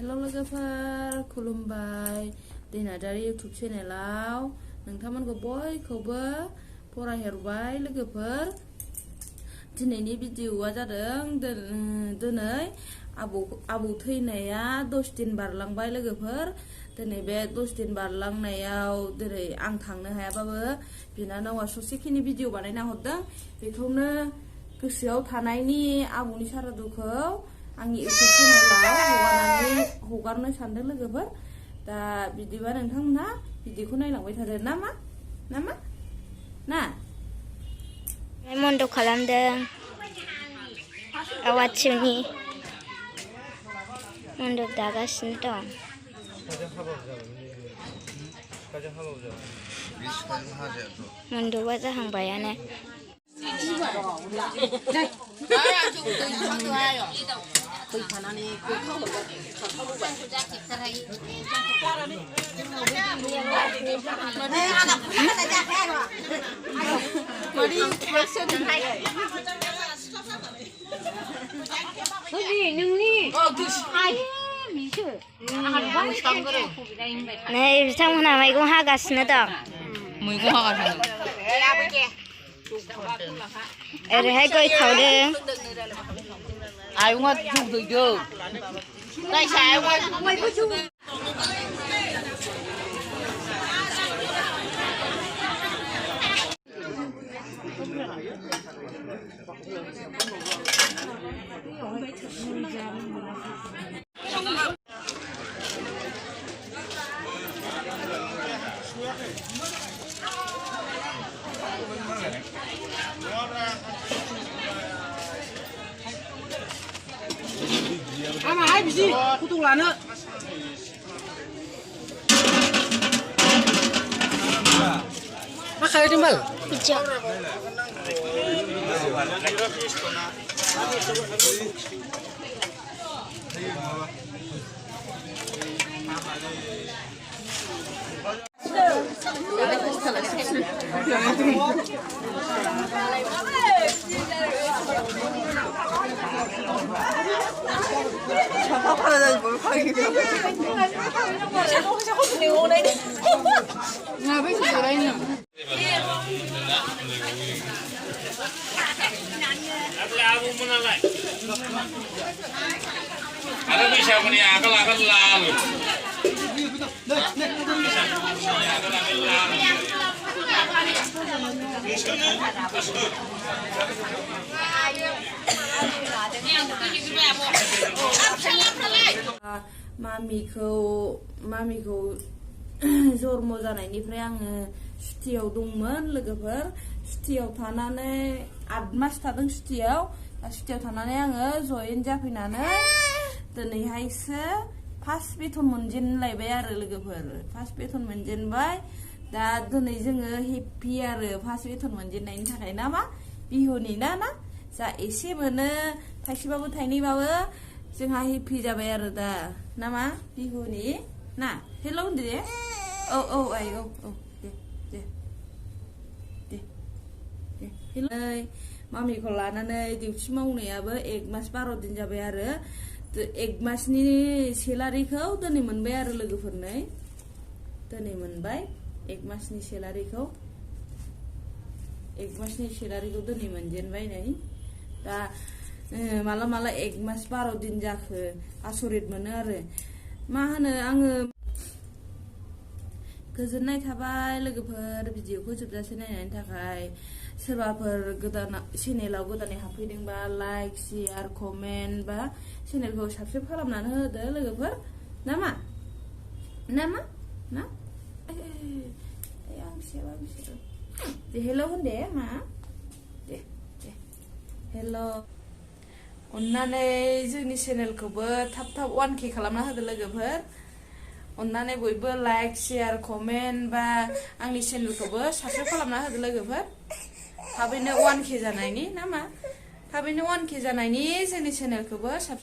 हेल' लोगोफोर खुलुमबाय नार्जारी यूट्यूब चेनेलाव नोंथांमोनखौ बयखौबो फरायहरबाय लोगोफोर दिनैनि भिडिअआ जादों दिनै आबौ थैनाया 10 दिन बारलांबाय लोगोफोर दिनै बे 10 दिन बारलांनायाव दिनै आं थांनो हायाबाबो बिनानावा ससेखिनि भिडिअ बानायना हरदों बेखौनो गोसोआव थानायनि आबौनि सारादुखौ आंनि यूट्यूब चेनेलाव हगारनो सानदों लोगोफोर दा बिदिबा नोंथांमोनहा भिडिअखौ नायलांबाय थादो नामा ना मन्द खालामदों आवाथिनि मन्द दागासिनो दं मन्दबा जाहांबायानो नै बिथांमोनहा मैगं हागासिनो दं ओरैहाय गय खावदों आयंआ जौ दैदों जायसा आयंआ ama hai bisi kutung lana makai dimbal hijau ada bisa punya akal lalu. मामिखौ जर्म जानायनिफ्राय आङो सुटियाव दंमोन लोगोफोर सुटियाव थानानै 8 मास थादों सुटियाव थानानै आङो जयेन जाफैनानै दिनैहायसो फार्स्ट बेथन मोनजेनलायबाय आरो लोगोफोर फार्स्ट बेथन मोनजेनबाय दा दिनै जोङो हेपि आरो फार्स्ट बेथन मोनजेननायनि थाखाय ना मा बिहुनि ना जा एसे मोनो थाइसेबाबो थाइनैबाबो जोंहा हेपि जाबाय आरो दा नामा बिहुनि ना हेलौ होनदो दे औ आइ औ दे हेलौ मामिखौ लानानै डिउटि मावनायाबो 1 मास 12 दिन जाबाय आरो 1 मासनि सेलारिखौ दिनै मोनबाय आरो लोगोफोरनै दिनै मोनबाय 1 मासनि सेलारिखौ दिनै मोनजेनबाय नै दा माला 1 मास 12 दिन जाखो आसरित मोनो आरो मा होनो आङो गोजोननाय थाबाय लोगोफोर भिडिअखौ जोबजासे नायनायनि थाखाय सोरबाफोर गोदान चेनेलाव गोदानै हाबफैदोंबा लाइक शेयार कमेन्ट बा चेनेलखौ साबस्क्राइब खालामनानै होदो लोगोफोर नामा ना दे हेलौ होनदे मा दे हेलौ अन्नानै जोंनि चेनेलखौबो थाब 1K खालामना होदो लोगोफोर अन्नानै बयबो लाइक शेयार कमेन्ट बा आंनि चेनेलखौबो साबस्क्राइब खालामना होदो लोगोफोर थाबैनो 1K जानायनि नामा थाबैनो 1K जानायनि जोंनि चेनेलखौबो साबस्क्राइब